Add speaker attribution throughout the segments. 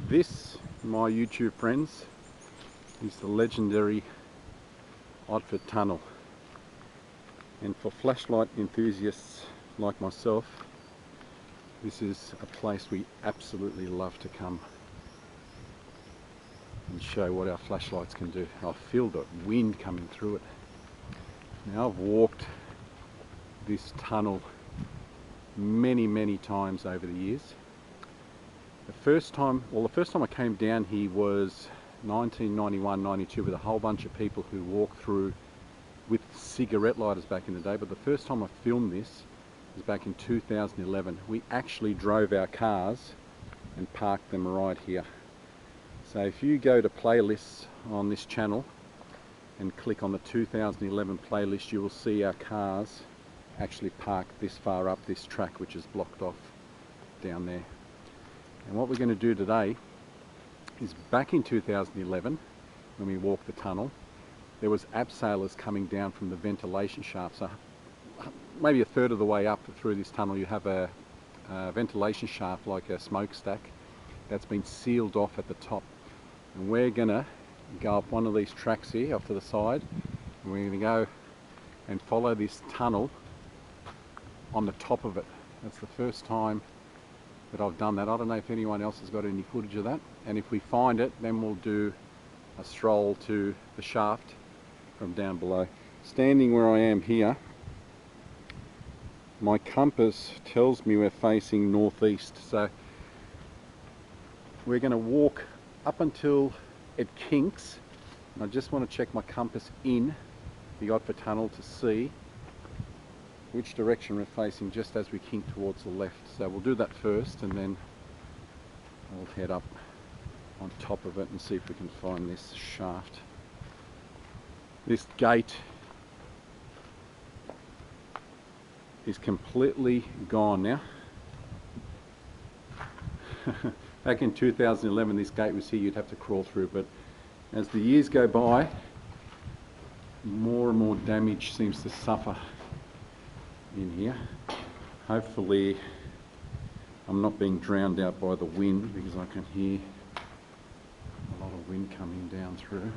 Speaker 1: This, my YouTube friends, is the legendary Otford tunnel, and for flashlight enthusiasts like myself, this is a place we absolutely love to come and show what our flashlights can do. I feel the wind coming through it. Now, I've walked this tunnel many times over the years. The first time I came down here was 1991-92 with a whole bunch of people who walked through with cigarette lighters back in the day, but the first time I filmed this was back in 2011. We actually drove our cars and parked them right here. So if you go to playlists on this channel and click on the 2011 playlist, you will see our cars actually parked this far up this track, which is blocked off down there. And what we're going to do today is, back in 2011 when we walked the tunnel, there was abseilers coming down from the ventilation shaft. So maybe a third of the way up through this tunnel you have a ventilation shaft, like a smokestack, that's been sealed off at the top. And we're going to go up one of these tracks here off to the side, and we're going to go and follow this tunnel on the top of it. That's the first time that I've done that. I don't know if anyone else has got any footage of that, and if we find it, then we'll do a stroll to the shaft from down below. Standing where I am here, my compass tells me we're facing northeast, so we're going to walk up until it kinks. And I just want to check my compass in the Otford tunnel to see which direction we're facing just as we kink towards the left. So we'll do that first, and then I'll head up on top of it and see if we can find this shaft. This gate is completely gone now. Back in 2011 this gate was here, you'd have to crawl through, but as the years go by, more and more damage seems to suffer in here. Hopefully I'm not being drowned out by the wind, because I can hear a lot of wind coming down through.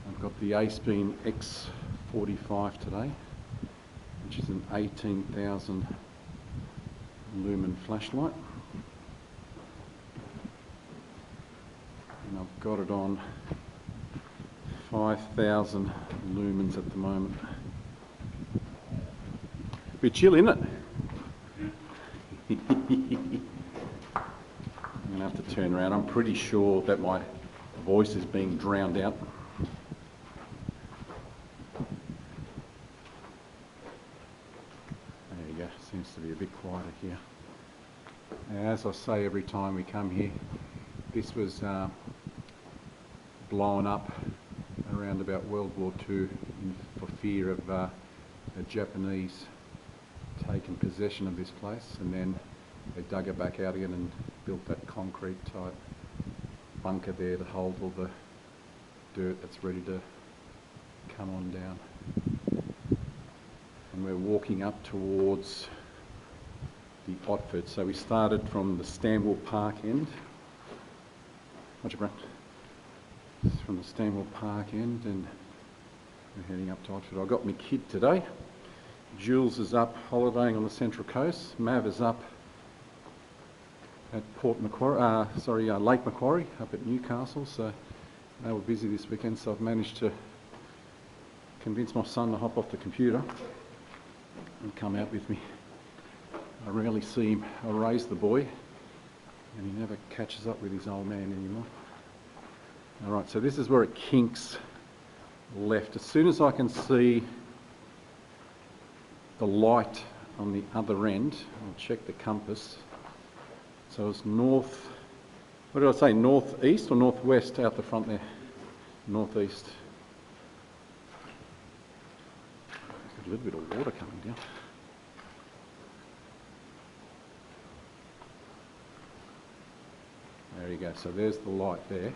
Speaker 1: I've got the ATeam X45 today, which is an 18,000 lumen flashlight, and I've got it on 5,000 lumens at the moment. Bit chill, isn't it? I'm going to have to turn around. I'm pretty sure that my voice is being drowned out. There you go. Seems to be a bit quieter here. As I say every time we come here, this was blown up around about World War II for fear of the Japanese taken possession of this place, and then they dug it back out again and built that concrete type bunker there to hold all the dirt that's ready to come on down. And we're walking up towards the Otford. So we started from the Stanwell Park end. Watch it, Brent. From the Stanwell Park end, and we're heading up to Otford. I got my kid today. Jules is up holidaying on the Central Coast. Mav is up at Lake Macquarie up at Newcastle. So they were busy this weekend, so I've managed to convince my son to hop off the computer and come out with me. I rarely see him. I raised the boy, and he never catches up with his old man anymore. Alright, so this is where it kinks left. As soon as I can see the light on the other end, I'll check the compass. So it's north, what did I say, northeast or northwest out the front there? Northeast. There's a little bit of water coming down. There you go, so there's the light there.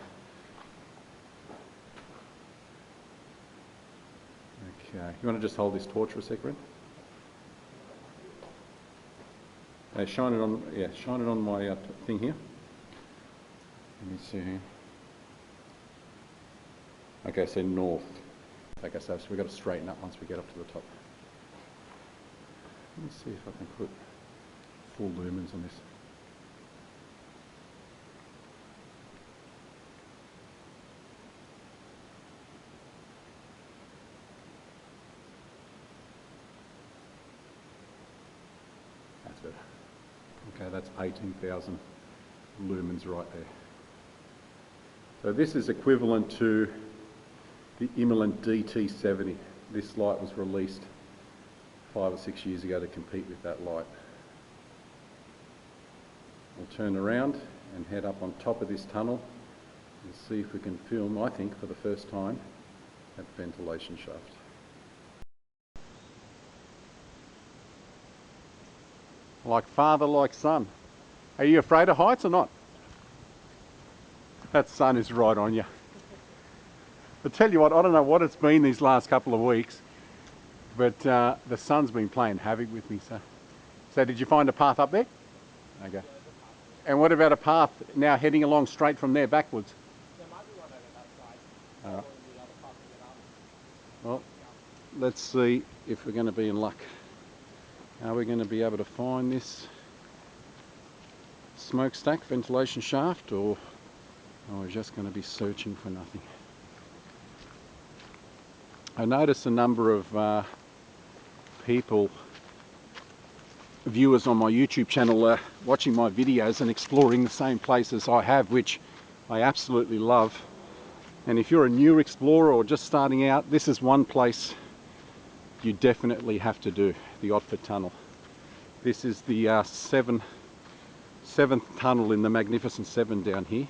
Speaker 1: Okay, you want to just hold this torch for a sec, Brent? Shine it on, yeah, shine it on my thing here. Let me see here. Okay, so north. Okay, so we've got to straighten up once we get up to the top. Let me see if I can put full lumens on this. That's better. Okay, that's 18,000 lumens right there. So this is equivalent to the Immelin DT70. This light was released 5 or 6 years ago to compete with that light. We'll turn around and head up on top of this tunnel and see if we can film, I think, for the first time, that ventilation shaft. Like father, like son. Are you afraid of heights or not? That sun is right on you. I tell you what, I don't know what it's been these last couple of weeks, but the sun's been playing havoc with me. So did you find a path up there? Okay. And what about a path now heading along straight from there backwards?
Speaker 2: There might be one over that side.
Speaker 1: All right. Well, let's see if we're going to be in luck. Are we going to be able to find this smokestack ventilation shaft, or are we just going to be searching for nothing? I noticed a number of people, viewers on my YouTube channel, watching my videos and exploring the same places I have, which I absolutely love. And if you're a new explorer or just starting out, this is one place you definitely have to do, the Otford Tunnel. This is the seventh tunnel in the Magnificent Seven down here.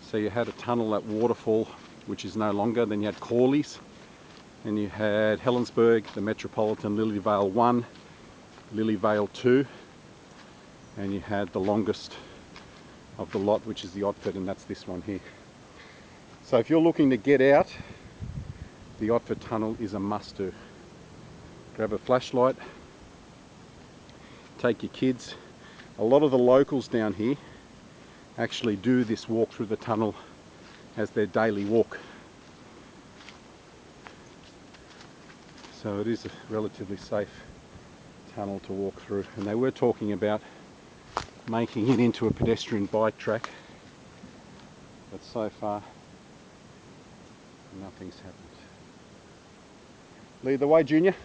Speaker 1: So you had a tunnel at Waterfall, which is no longer. Then you had Corley's, and you had Helensburgh, the Metropolitan, Lilyvale 1, Lilyvale 2, and you had the longest of the lot, which is the Otford, and that's this one here. So if you're looking to get out, the Otford Tunnel is a must-do. Grab a flashlight, take your kids. A lot of the locals down here actually do this walk through the tunnel as their daily walk. So it is a relatively safe tunnel to walk through, and they were talking about making it into a pedestrian bike track, but so far nothing's happened. Lead the way, Junior.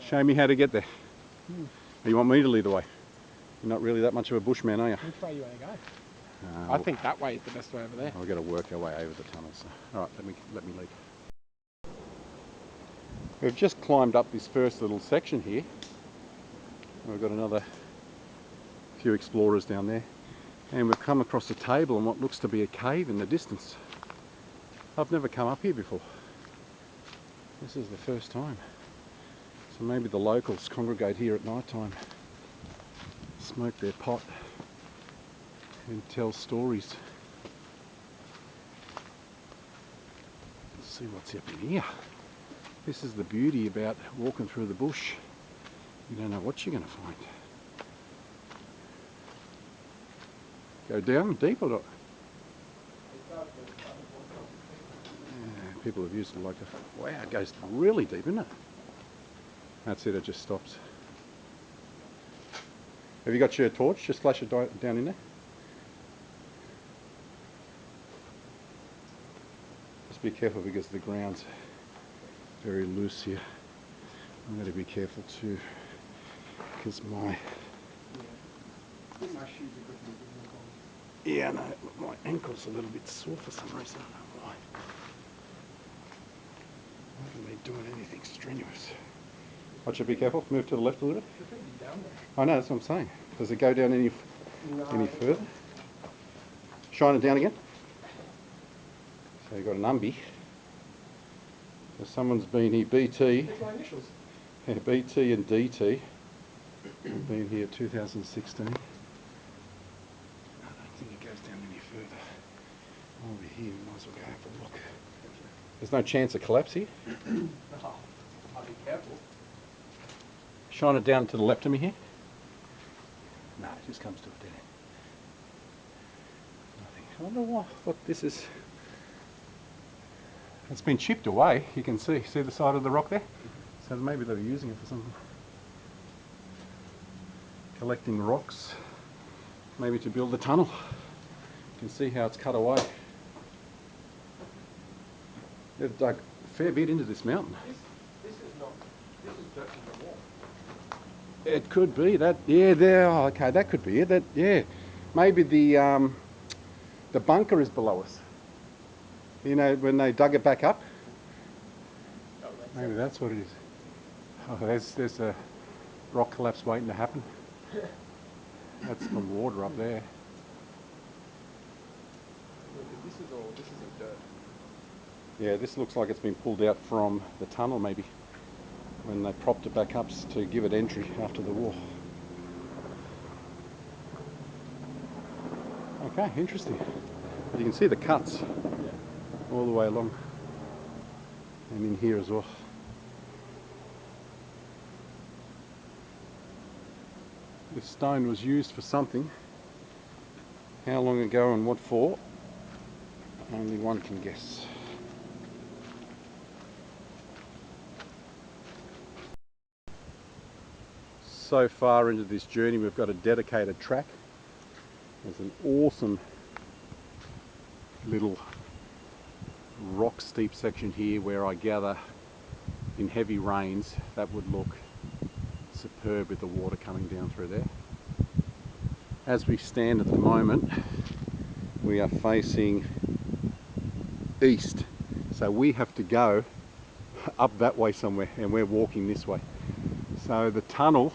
Speaker 1: Show me how to get there. Or you want me to lead the way? You're not really that much of a bushman, are you?
Speaker 2: Which way you want to go? I think that way is the best way over there.
Speaker 1: We've got to work our way over the tunnel. So, all right, let me lead. We've just climbed up this first little section here. We've got another few explorers down there, and we've come across a table and what looks to be a cave in the distance. I've never come up here before. This is the first time. So maybe the locals congregate here at night time, smoke their pot and tell stories. Let's see what's up in here. This is the beauty about walking through the bush. You don't know what you're going to find. Go down deep or not? Yeah, people have used it like a... Wow, it goes really deep, isn't it? That's it, it just stops. Have you got your torch? Just flash it down in there. Just be careful because the ground's very loose here. I'm going to be careful too, because my
Speaker 2: shoes are good.
Speaker 1: yeah, no, my ankle's a little bit sore for some reason. I don't know why. I haven't been doing anything strenuous. Watch it, be careful. Move to the left a little bit. I know, that's what I'm saying. Does it go down any further? Shine it down again. So you've got an umby. So someone's been here, BT.
Speaker 2: There's my initials.
Speaker 1: Yeah, BT and DT. Been here 2016. I don't think it goes down any further. Over here, we might as well go have a look. There's no chance of collapse here.
Speaker 2: Oh, I'll be careful.
Speaker 1: Shine it down to the left of me here. No, it just comes to a dead end. Nothing. I wonder what this is. It's been chipped away. You can see the side of the rock there? So maybe they were using it for something. Collecting rocks, maybe to build the tunnel. You can see how it's cut away. They've dug a fair bit into this mountain.
Speaker 2: This is dirt from the wall.
Speaker 1: It could be that, yeah, there, oh, okay, that could be it, that, yeah. Maybe the bunker is below us. You know, when they dug it back up. Maybe that's what it is. Oh, there's a rock collapse waiting to happen. That's the water up there.
Speaker 2: This is all dirt.
Speaker 1: Yeah, this looks like it's been pulled out from the tunnel maybe, when they propped it back up to give it entry after the war. Okay, interesting. You can see the cuts all the way along, and in here as well. This stone was used for something. How long ago and what for? Only one can guess. So far into this journey, we've got a dedicated track. There's an awesome little rock steep section here where I gather in heavy rains that would look superb with the water coming down through there. As we stand at the moment, we are facing east, so we have to go up that way somewhere, and we're walking this way. So the tunnel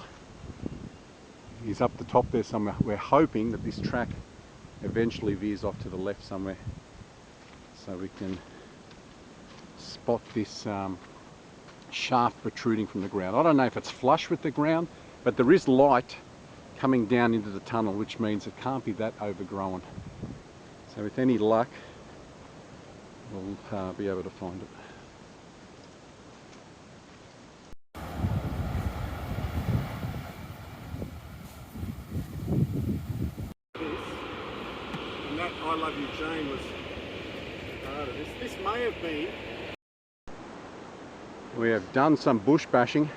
Speaker 1: is up the top there somewhere. We're hoping that this track eventually veers off to the left somewhere, so we can spot this shaft protruding from the ground. I don't know if it's flush with the ground, but there is light coming down into the tunnel, which means it can't be that overgrown. So with any luck, we'll be able to find it. And that I Love You Jane was part of this. This may have been. We have done some bush bashing.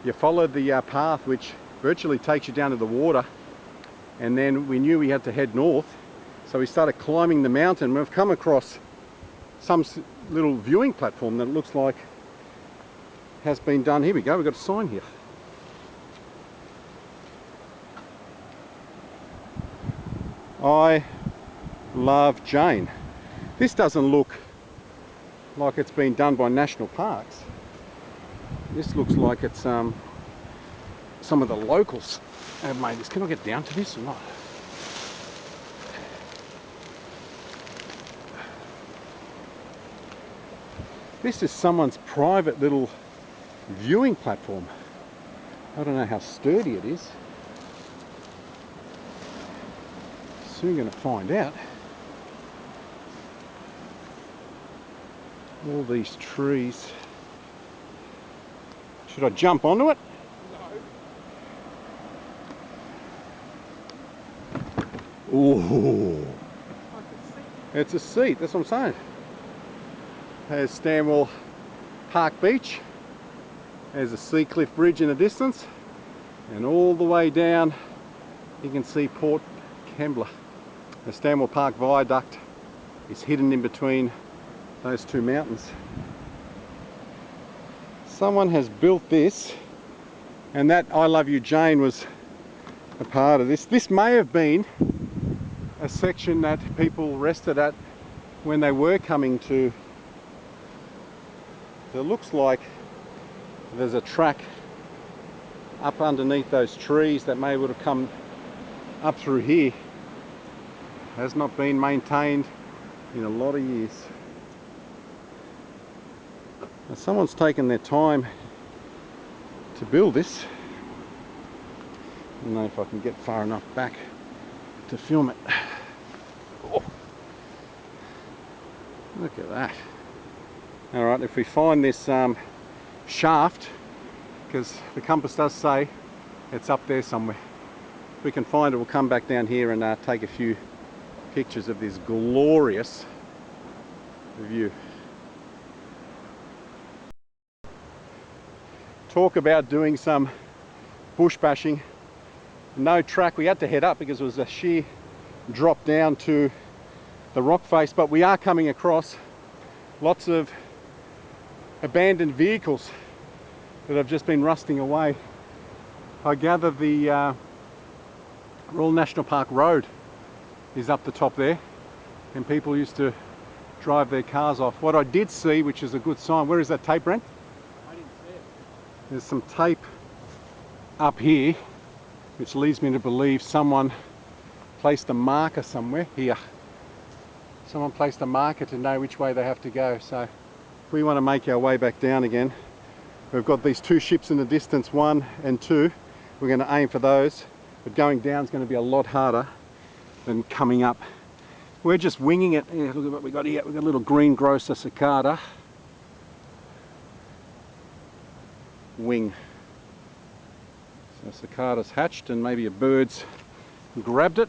Speaker 1: You followed the path which virtually takes you down to the water, and then we knew we had to head north, so we started climbing the mountain. We've come across some little viewing platform that looks like has been done. Here we go, we've got a sign here. I Love Jane. This doesn't look like it's been done by national parks. This looks like it's some of the locals have made this. Can I get down to this or not? This is someone's private little viewing platform. I don't know how sturdy it is. Soon going to find out. All these trees. Should I jump onto it? No. Ooh. It's a seat, that's what I'm saying. There's Stanwell Park Beach. There's a sea cliff bridge in the distance. And all the way down you can see Port Kembla. The Stanwell Park Viaduct is hidden in between those two mountains. Someone has built this, and that I Love You Jane was a part of this. This may have been a section that people rested at when they were coming to. It looks like there's a track up underneath those trees that may would have come up through here. Has not been maintained in a lot of years. Now, someone's taken their time to build this. I don't know if I can get far enough back to film it. Oh, look at that. Alright, if we find this shaft, because the compass does say it's up there somewhere, if we can find it, we'll come back down here and take a few pictures of this glorious view. Talk about doing some bush bashing. No track, we had to head up because it was a sheer drop down to the rock face, but we are coming across lots of abandoned vehicles that have just been rusting away. I gather the Royal National Park Road is up the top there, and people used to drive their cars off. What I did see, which is a good sign, where is that tape, Brent?
Speaker 2: I didn't see it.
Speaker 1: There's some tape up here, which leads me to believe someone placed a marker somewhere here. Someone placed a marker to know which way they have to go. So if we want to make our way back down again, we've got these two ships in the distance, 1 and 2. We're going to aim for those, but going down is going to be a lot harder than coming up. We're just winging it. Yeah, look at what we got here. We've got a little greengrocer cicada wing. So a cicada's hatched and maybe a bird's grabbed it.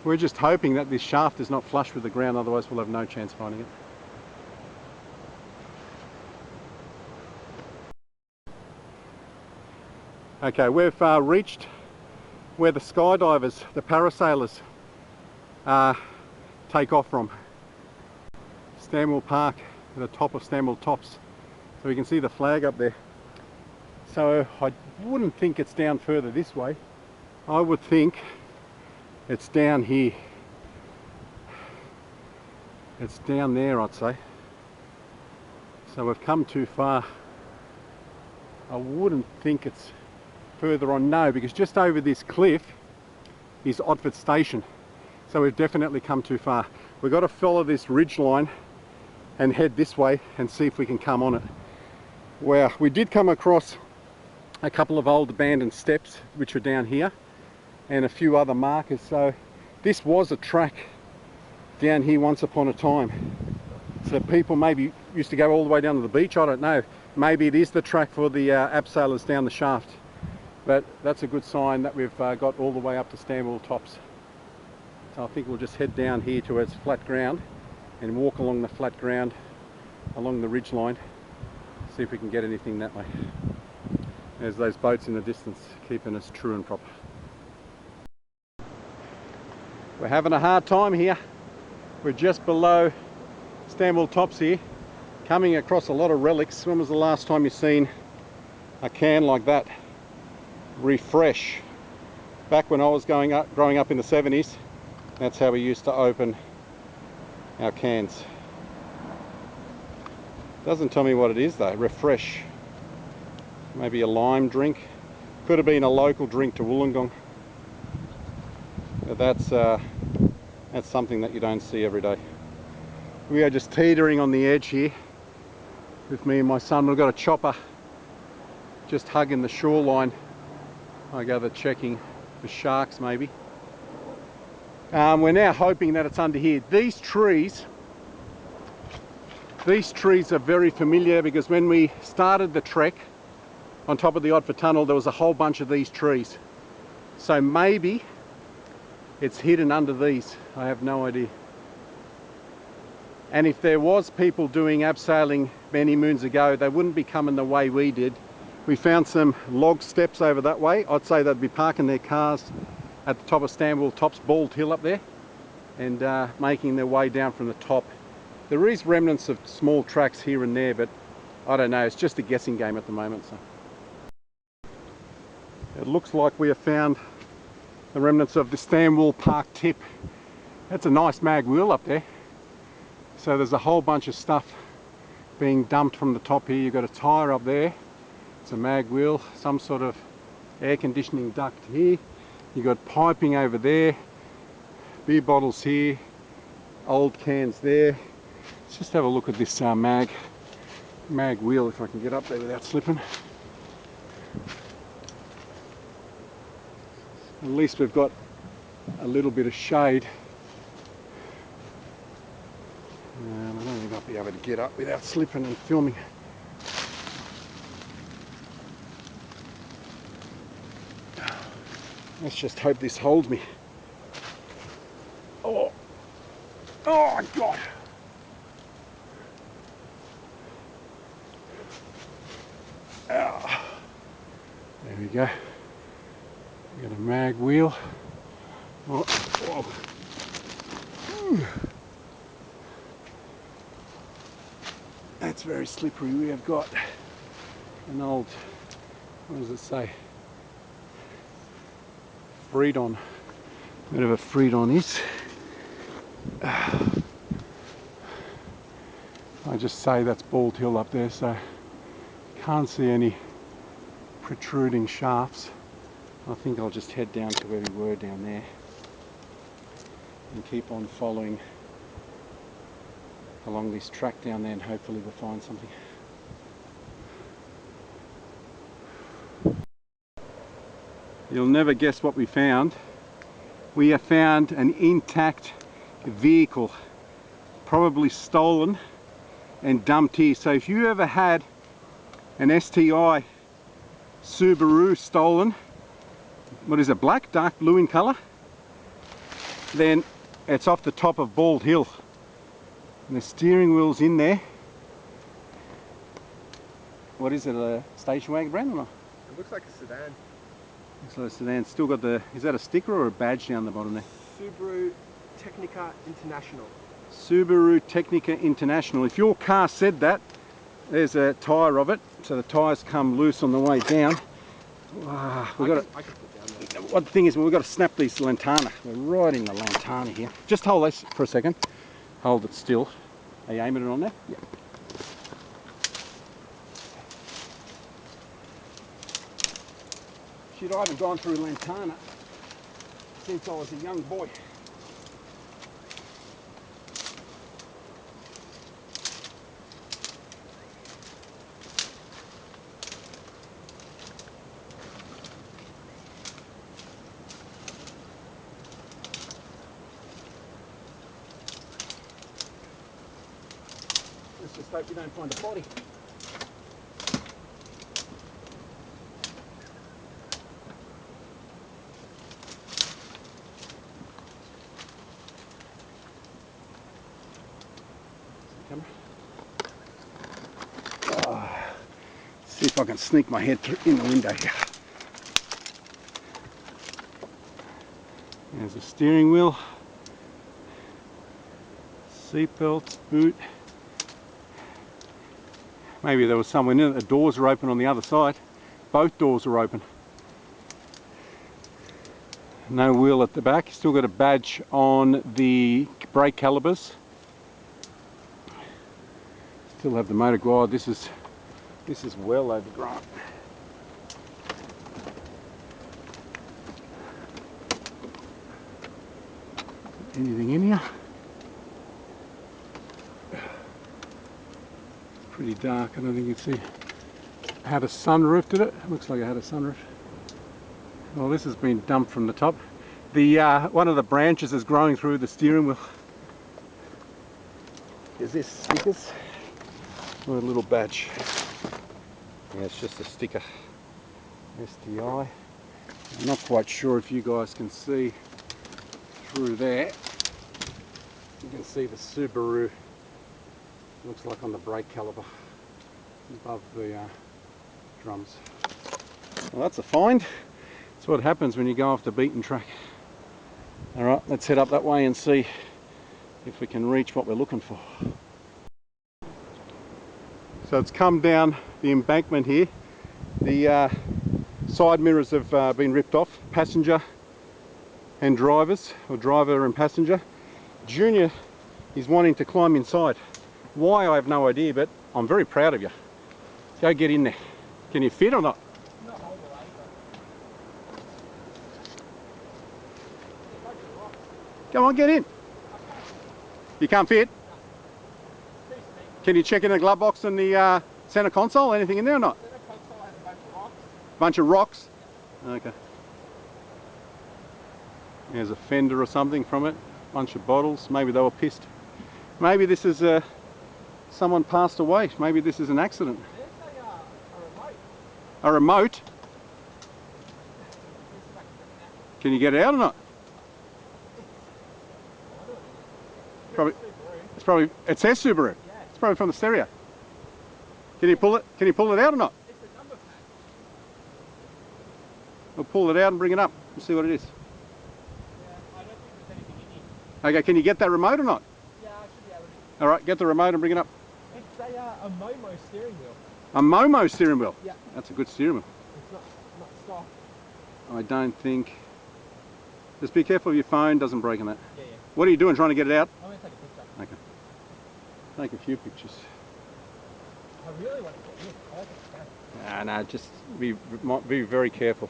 Speaker 1: We're just hoping that this shaft is not flush with the ground, otherwise we'll have no chance finding it. Okay, we've reached where the skydivers, the parasailers, take off from. Stanwell Park, at the top of Stanwell Tops. So we can see the flag up there. So I wouldn't think it's down further this way. I would think it's down here. It's down there, I'd say. So we've come too far. I wouldn't think it's further on, no, because just over this cliff is Otford Station. So we've definitely come too far. We've got to follow this ridge line and head this way and see if we can come on it. Well, we did come across a couple of old abandoned steps which are down here and a few other markers. So this was a track down here once upon a time. So people maybe used to go all the way down to the beach, I don't know. Maybe it is the track for the abseilers down the shaft. But that's a good sign that we've got all the way up to Stanwell Tops. So I think we'll just head down here towards flat ground and walk along the flat ground, along the ridge line, see if we can get anything that way. There's those boats in the distance keeping us true and proper. We're having a hard time here. We're just below Stanwell Tops here, coming across a lot of relics. When was the last time you've seen a can like that? Refresh. Back when I was growing up in the 70s, that's how we used to open our cans. Doesn't tell me what it is though. Refresh. Maybe a lime drink. Could have been a local drink to Wollongong. But that's something that you don't see every day. We are just teetering on the edge here with me and my son. We've got a chopper just hugging the shoreline. I gather checking for sharks maybe. We're now hoping that it's under here. These trees are very familiar because when we started the trek on top of the Otford Tunnel, there was a whole bunch of these trees. So maybe it's hidden under these. I have no idea. And if there was people doing abseiling many moons ago, they wouldn't be coming the way we did. We found some log steps over that way. I'd say they'd be parking their cars at the top of Stanwell Tops, Bald Hill up there, and making their way down from the top. There is remnants of small tracks here and there, but I don't know, it's just a guessing game at the moment. So it looks like we have found the remnants of the Stanwell Park tip. That's a nice mag wheel up there. So there's a whole bunch of stuff being dumped from the top here. You've got a tyre up there. It's a mag wheel, some sort of air conditioning duct here. You've got piping over there, beer bottles here, old cans there. Let's just have a look at this mag wheel if I can get up there without slipping. At least we've got a little bit of shade. I don't think I'll be able to get up without slipping and filming. Let's just hope this holds me. Oh, oh God. Oh. There we go. We got a mag wheel. Oh, oh. That's very slippery. We have got an old, what does it say? Freedon. Whatever Freedon is. I just say that's Bald Hill up there, so can't see any protruding shafts. I think I'll just head down to where we were down there and keep on following along this track down there, and hopefully we'll find something. You'll never guess what we found. We have found an intact vehicle, probably stolen and dumped here. So if you ever had an STI Subaru stolen, what is it, black, dark blue in colour, then it's off the top of Bald Hill. And the steering wheel's in there. What is it, a station wagon brand or not?
Speaker 2: It looks like a sedan.
Speaker 1: Looks like a sedan. Still got the, is that a sticker or a badge down the bottom there?
Speaker 2: Subaru Technica International.
Speaker 1: Subaru Technica International. If your car said that, there's a tyre of it. So the tyres come loose on the way down. What the thing is, we've got to snap these lantana. We're right in the lantana here. Just hold this for a second. Hold it still. Are you aiming it on there? Yeah. Shit, I haven't gone through lantana since I was a young boy. Let's just hope you don't find a body. See if I can sneak my head through in the window here. There's a steering wheel, seatbelt, boot. Maybe there was someone in it. The doors are open on the other side. Both doors are open. No wheel at the back. Still got a badge on the brake calipers. Still have the motor guide. This is well overgrown. Anything in here? Pretty dark. I don't think you can see. Had a sunroof, did it? Looks like it had a sunroof. Well, this has been dumped from the top. The one of the branches is growing through the steering wheel. Is this stickers or a little badge? Yeah, it's just a sticker. STI. I'm not quite sure if you guys can see through there. You can see the Subaru. Looks like on the brake caliper above the drums. Well, that's a find. That's what happens when you go off the beaten track. Alright, let's head up that way and see if we can reach what we're looking for. So it's come down the embankment here. The side mirrors have been ripped off, passenger and drivers, or driver and passenger. Junior is wanting to climb inside. Why, I have no idea, but I'm very proud of you. Go get in there. Can you fit or not? Come on, get in. You can't fit? Can you check in the glove box in the center console? Anything in there or not?
Speaker 2: The center console has a bunch of rocks.
Speaker 1: Bunch of rocks? Okay. There's a fender or something from it. Bunch of bottles. Maybe they were pissed. Maybe this is someone passed away. Maybe this is an accident.
Speaker 2: There's a remote.
Speaker 1: A remote? Can you get it out or not? Probably, it says Subaru. It's probably from the stereo. Can you pull it? Can you pull it out or not?
Speaker 2: It's the number pad.
Speaker 1: We'll pull it out and bring it up and see what it is.
Speaker 2: Yeah, I don't think there's anything in here.
Speaker 1: Okay, can you get that remote or not?
Speaker 2: Yeah, I should be able to.
Speaker 1: Alright, get the remote and bring it up.
Speaker 2: It's a Momo steering wheel.
Speaker 1: A Momo steering wheel?
Speaker 2: Yeah.
Speaker 1: That's a good steering wheel.
Speaker 2: It's not stock.
Speaker 1: I don't think... Just be careful of your phone, doesn't break on that.
Speaker 2: Yeah, yeah.
Speaker 1: What are you doing, trying to get it out?
Speaker 2: I'm going to take a picture.
Speaker 1: Okay. Take a few pictures.
Speaker 2: I really want to get in. I think it's going.
Speaker 1: No, just be very careful.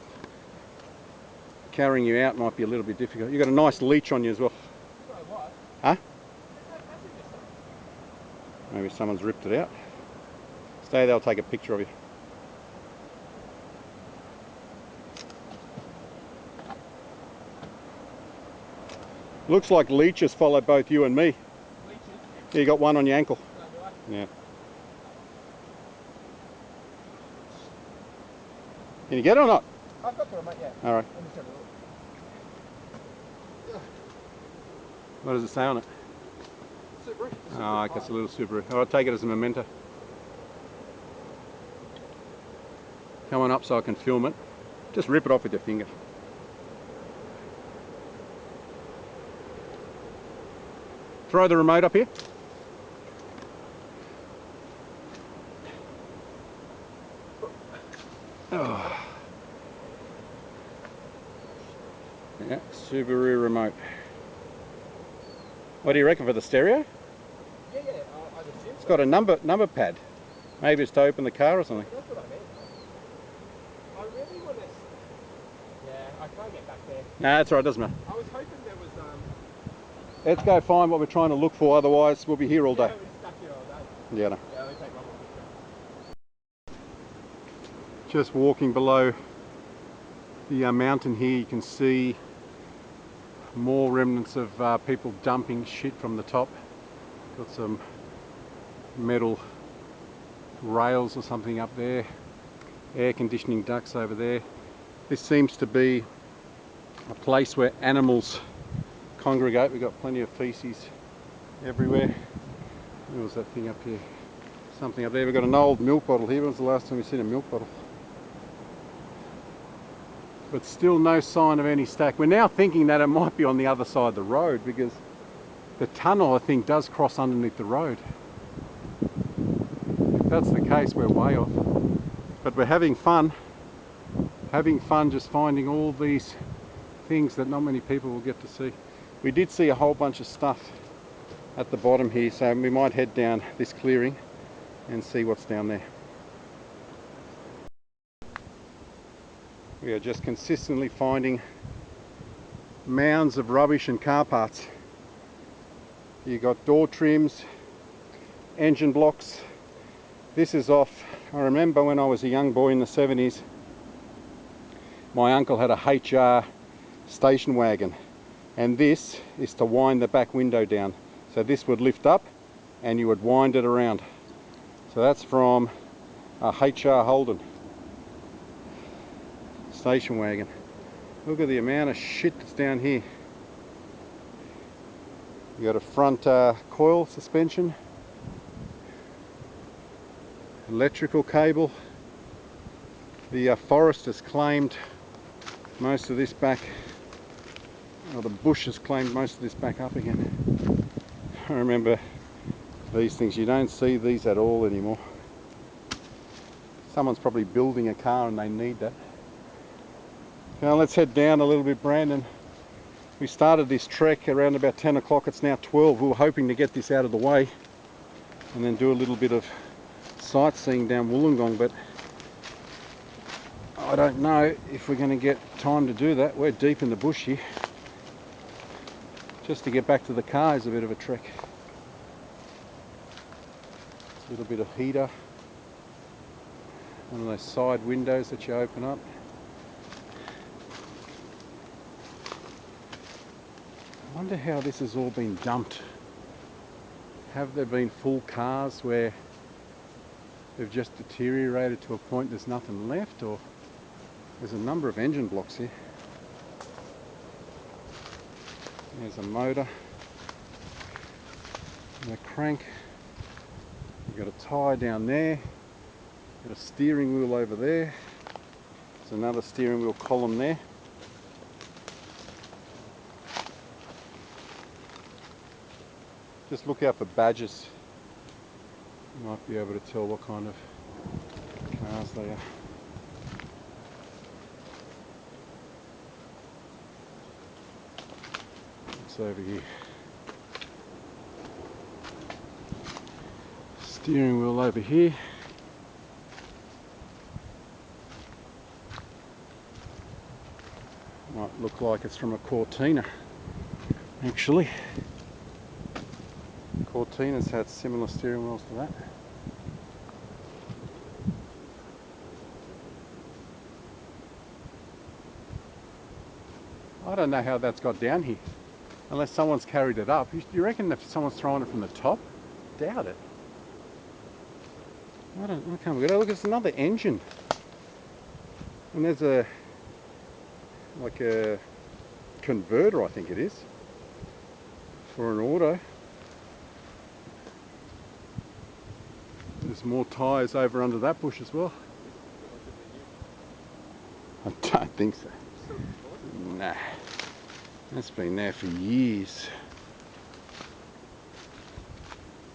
Speaker 1: Carrying you out might be a little bit difficult. You've got a nice leech on you as well.
Speaker 2: So what?
Speaker 1: Huh?
Speaker 2: There's no passenger side.
Speaker 1: Maybe someone's ripped it out. Stay there, I'll take a picture of you. Looks like leeches followed both you and me.
Speaker 2: Leeches?
Speaker 1: Yeah, you got one on your ankle.
Speaker 2: No, do I?
Speaker 1: Yeah. Can you get it or not?
Speaker 2: I've got the remote, yeah.
Speaker 1: Alright.
Speaker 2: Let me have a look.
Speaker 1: What does it say on it?
Speaker 2: Subaru.
Speaker 1: Oh, okay, it's a little Subaru. I'll take it as a memento. Come on up so I can film it. Just rip it off with your finger. Throw the remote up here. Oh. Yeah, Subaru remote. What do you reckon for the stereo?
Speaker 2: Yeah, yeah. I'd assume
Speaker 1: It's got a number pad. Maybe it's to open the car or something.
Speaker 2: That's what I mean. I really want to... Yeah, I can't get back there.
Speaker 1: No, that's all right, doesn't matter.
Speaker 2: I was hoping there was...
Speaker 1: Let's go find what we're trying to look for, otherwise we'll be here all day.
Speaker 2: Yeah, we're stuck here all day.
Speaker 1: Yeah, no.
Speaker 2: Yeah, we take one more picture.
Speaker 1: Just walking below the mountain here, you can see more remnants of people dumping shit from the top. Got some metal rails or something up there, air conditioning ducts over there. This seems to be a place where animals congregate. We've got plenty of feces everywhere. What was that thing up here? Something up there. We've got an old milk bottle here. When was the last time we've seen a milk bottle? But still no sign of any stack. We're now thinking that it might be on the other side of the road, because the tunnel, I think, does cross underneath the road. If that's the case, we're way off. But we're having fun just finding all these things that not many people will get to see. We did see a whole bunch of stuff at the bottom here, so we might head down this clearing and see what's down there. We are just consistently finding mounds of rubbish and car parts. You got door trims, engine blocks. This is off. I remember when I was a young boy in the 70s, my uncle had a HR station wagon, and this is to wind the back window down. So this would lift up and you would wind it around. So that's from a HR Holden station wagon. Look at the amount of shit that's down here. You got a front coil suspension, electrical cable. The forest has claimed most of this back, or the bush has claimed most of this back up again. I remember these things, you don't see these at all anymore. Someone's probably building a car and they need that. Now let's head down a little bit, Brandon. We started this trek around about 10 o'clock, it's now 12. We were hoping to get this out of the way and then do a little bit of sightseeing down Wollongong, but I don't know if we're going to get time to do that. We're deep in the bush here. Just to get back to the car is a bit of a trek. A little bit of heater. One of those side windows that you open up. I wonder how this has all been dumped. Have there been full cars where they've just deteriorated to a point there's nothing left, or there's a number of engine blocks here. There's a motor and a crank. You've got a tyre down there. Got a steering wheel over there. There's another steering wheel column there. Just look out for badges. You might be able to tell what kind of cars they are. What's over here? Steering wheel over here. Might look like it's from a Cortina, actually. Cortina's had similar steering wheels to that. I don't know how that's got down here, unless someone's carried it up. Do you reckon if someone's throwing it from the top? Doubt it. I can't get it. Look, it's another engine. And there's a converter, I think it is, for an auto. There's more tyres over under that bush as well. I don't think so. Nah, that's been there for years.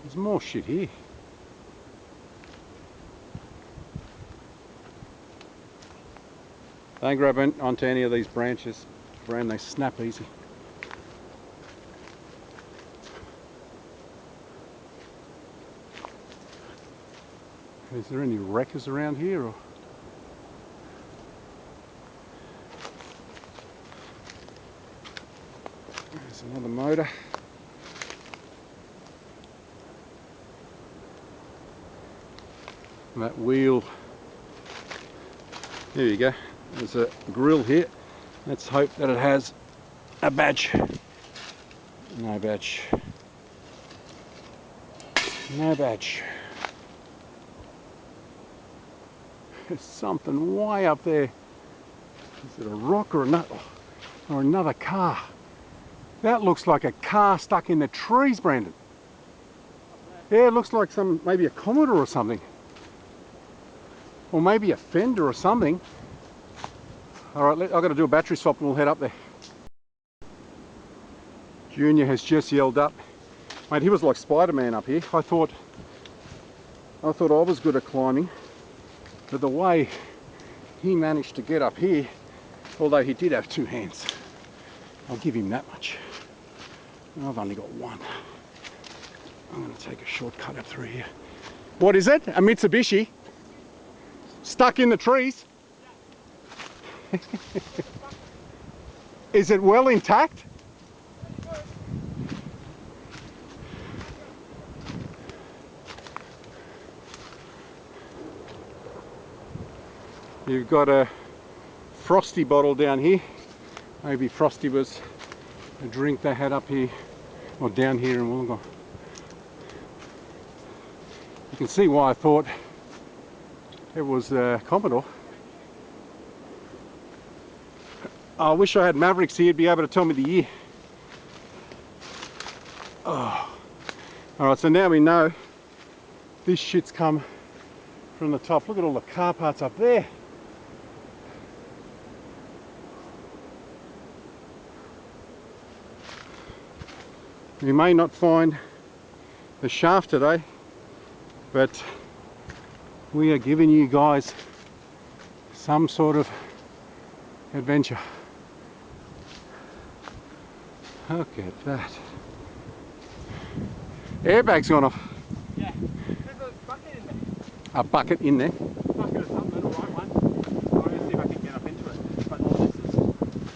Speaker 1: There's more shit here. Don't grab onto any of these branches, Bran, they snap easy. Is there any wreckers around here? Or? There's another motor. And that wheel. There you go. There's a grill here. Let's hope that it has a badge. No badge. No badge. There's something way up there. Is it a rock or another car? That looks like a car stuck in the trees, Brandon. Yeah, it looks like maybe a Commodore or something. Or maybe a Fender or something. Alright, I've got to do a battery swap and we'll head up there. Junior has just yelled up. Mate, he was like Spider-Man up here. I thought I was good at climbing, but the way he managed to get up here, although he did have two hands, I'll give him that much. I've only got one. I'm going to take a shortcut up through here. What is it? A Mitsubishi? Stuck in the trees? Is it well intact? You've got a Frosty bottle down here. Maybe Frosty was a drink they had up here or down here in Wollongong. You can see why I thought it was Commodore. I wish I had Mavericks here to be able to tell me the year. Oh. Alright, so now we know this shit's come from the top. Look at all the car parts up there. We may not find the shaft today, but we are giving you guys some sort of adventure. Look at that. Airbag's gone off.
Speaker 2: Yeah, there's a bucket in there.
Speaker 1: A bucket in there?
Speaker 2: Bucket or something, the right one. I'm going to see if I can get up into it. But all this is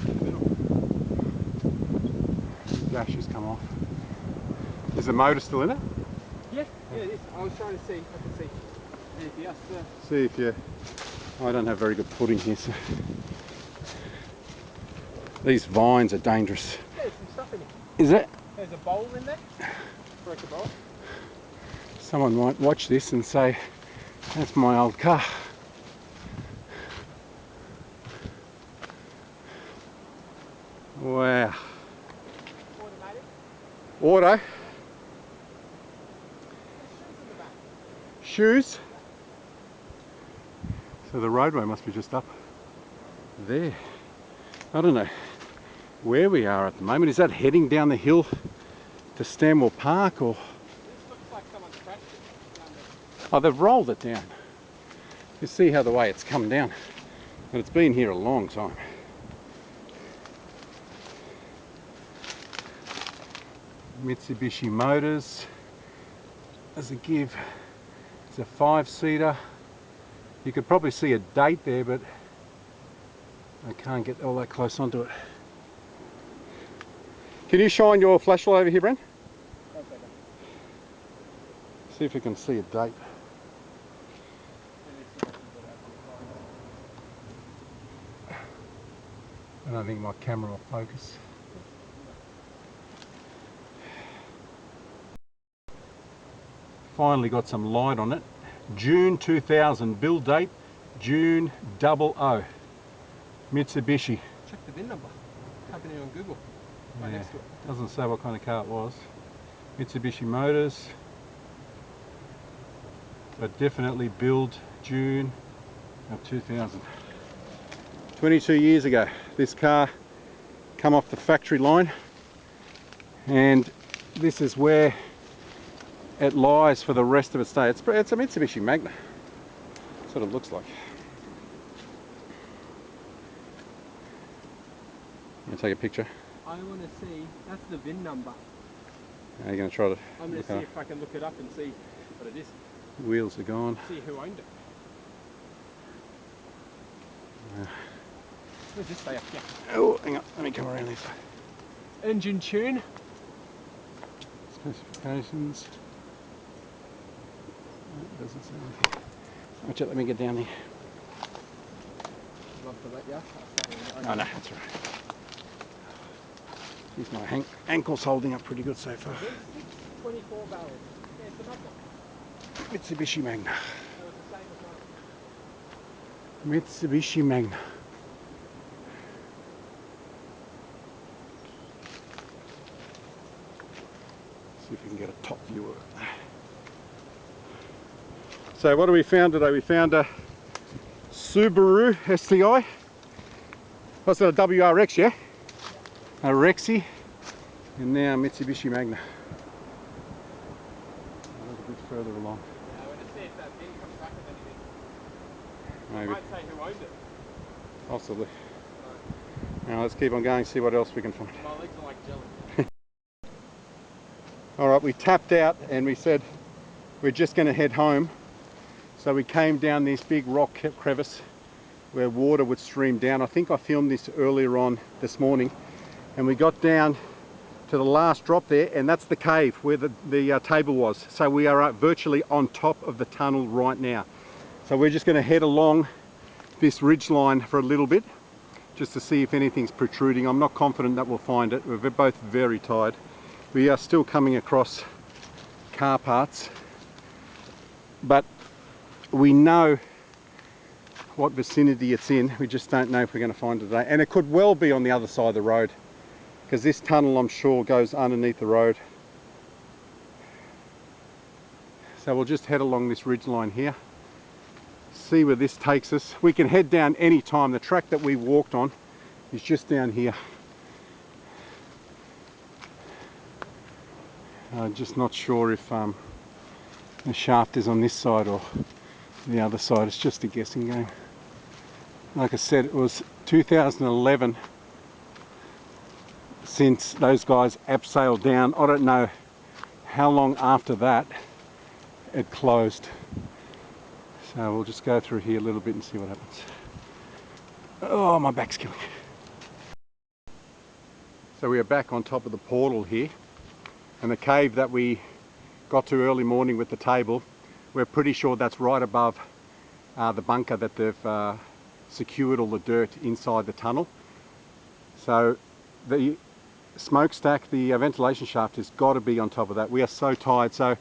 Speaker 2: in the middle.
Speaker 1: Dash has come off. Is the motor still in it?
Speaker 2: Yeah, it is. I was trying to see if I could see anything else there.
Speaker 1: See if you... I don't have very good footing here, so... These vines are dangerous.
Speaker 2: Yeah, there's some stuff in it.
Speaker 1: Is it?
Speaker 2: There's a bowl in there. Broke a bowl.
Speaker 1: Someone might watch this and say, that's my old car. Wow.
Speaker 2: Well,
Speaker 1: Auto. Shoes. So the roadway must be just up there. I don't know where we are at the moment. Is that heading down the hill to Stanwell Park, or?
Speaker 2: This looks like someone's crashed it.
Speaker 1: Oh, they've rolled it down. You see how the way it's come down. But it's been here a long time. Mitsubishi Motors as a give. It's a 5-seater. You could probably see a date there, but I can't get all that close onto it. Can you shine your flashlight over here, Brent?
Speaker 2: Okay.
Speaker 1: See if we can see a date. I don't think my camera will focus. Finally got some light on it. June 2000, build date, June 00. Mitsubishi.
Speaker 2: Check the VIN number. Happening on Google. Right next to it.
Speaker 1: Doesn't say what kind of car it was. Mitsubishi Motors. But definitely build June of 2000. 22 years ago, this car come off the factory line, and this is where it lies for the rest of its day. It's a Mitsubishi Magna. That's what it looks like. You take a picture?
Speaker 2: I want to see, that's the VIN number.
Speaker 1: Are you going to try to
Speaker 2: I'm going to see if I can look it up and see what it is.
Speaker 1: Wheels are gone.
Speaker 2: See who owned it. Where's this say up here?
Speaker 1: Oh, hang on, let me come around this.
Speaker 2: Engine tune.
Speaker 1: Specifications. It doesn't say anything. Watch it, let me get down there.
Speaker 2: I'd love to let you.
Speaker 1: Oh no, that's all right. Here's my ankle's holding up pretty good so far.
Speaker 2: 24 barrels. Yeah, it's the Magna.
Speaker 1: Mitsubishi Magna.
Speaker 2: It was the same as mine.
Speaker 1: Mitsubishi Magna. See if we can get a top view of it. So what have we found today? We found a Subaru STI. What's that, a WRX, yeah? A Rexy. And now Mitsubishi Magna. A little bit further along.
Speaker 2: Yeah, I want to see if that VIN comes back with anything.
Speaker 1: Maybe.
Speaker 2: It might say who owned it.
Speaker 1: Possibly. Now let's keep on going, see what else we can find.
Speaker 2: My legs are like jelly.
Speaker 1: Alright, we tapped out and we said we're just going to head home. So we came down this big rock crevice where water would stream down. I think I filmed this earlier on this morning, and we got down to the last drop there, and that's the cave where the table was. So we are virtually on top of the tunnel right now. So we're just going to head along this ridge line for a little bit just to see if anything's protruding. I'm not confident that we'll find it. We're both very tired. We are still coming across car parts, but we know what vicinity it's in. We just don't know if we're going to find it today. And it could well be on the other side of the road, because this tunnel, I'm sure, goes underneath the road. So we'll just head along this ridge line here, see where this takes us. We can head down any time. The track that we walked on is just down here. I'm just not sure if the shaft is on this side or the other side. It's just a guessing game. Like I said, it was 2011 since those guys abseiled down. I don't know how long after that it closed. So we'll just go through here a little bit and see what happens. Oh, my back's killing me. So we are back on top of the portal here, and the cave that we got to early morning with the table, we're pretty sure that's right above the bunker that they've secured all the dirt inside the tunnel. So the smokestack, the ventilation shaft, has got to be on top of that. We are so tired. So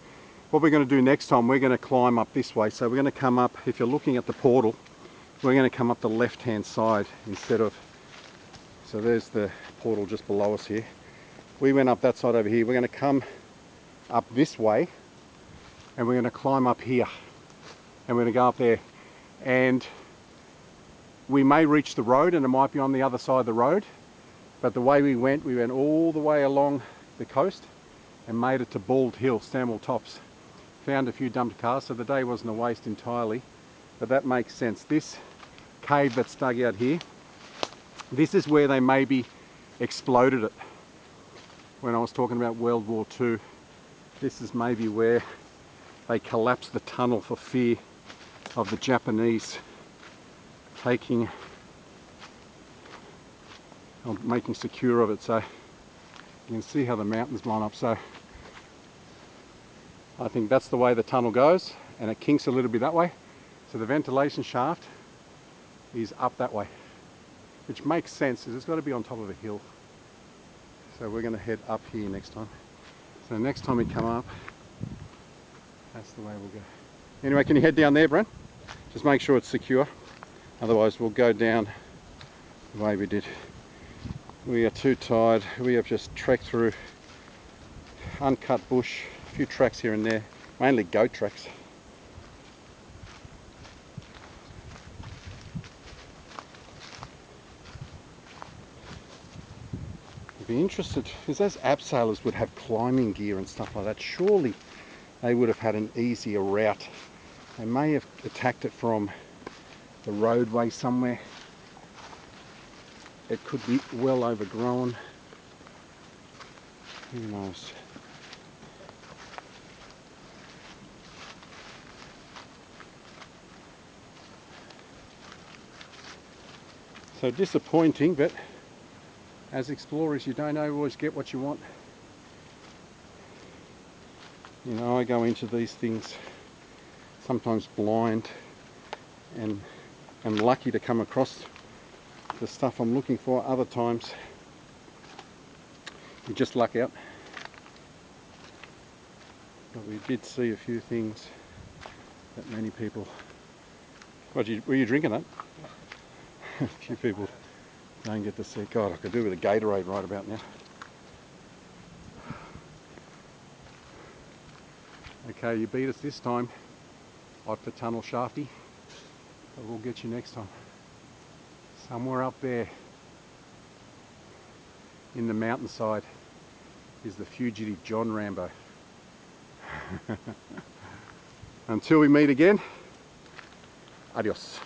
Speaker 1: what we're going to do next time, we're going to climb up this way. So we're going to come up, if you're looking at the portal, we're going to come up the left hand side instead of, so there's the portal just below us here. We went up that side over here. We're going to come up this way and we're going to climb up here and we're going to go up there, and we may reach the road and it might be on the other side of the road, but the way we went all the way along the coast and made it to Bald Hill, Stanwell Tops. Found a few dumped cars, so the day wasn't a waste entirely, but that makes sense. This cave that's dug out here, this is where they maybe exploded it when I was talking about World War II. This is maybe where they collapsed the tunnel for fear of the Japanese taking or making secure of it. So you can see how the mountain's blown up. So I think that's the way the tunnel goes, and it kinks a little bit that way. So the ventilation shaft is up that way, which makes sense because it's got to be on top of a hill. So we're going to head up here next time. So next time we come up, that's the way we'll go. Anyway, can you head down there, Brent? Just make sure it's secure. Otherwise we'll go down the way we did. We are too tired. We have just trekked through uncut bush, a few tracks here and there, mainly goat tracks. Be interested, because those abseilers would have climbing gear and stuff like that. Surely they would have had an easier route. They may have attacked it from the roadway somewhere. It could be well overgrown. Who knows? So disappointing, but as explorers, you don't always get what you want. You know, I go into these things sometimes blind and I'm lucky to come across the stuff I'm looking for. Other times you just luck out. But we did see a few things that many people... Were you drinking that? A few people don't get to see. God, I could do with a Gatorade right about now. Okay, you beat us this time, Otford Tunnel Shafty, but we'll get you next time. Somewhere up there in the mountainside is the fugitive John Rambo. Until we meet again, adios.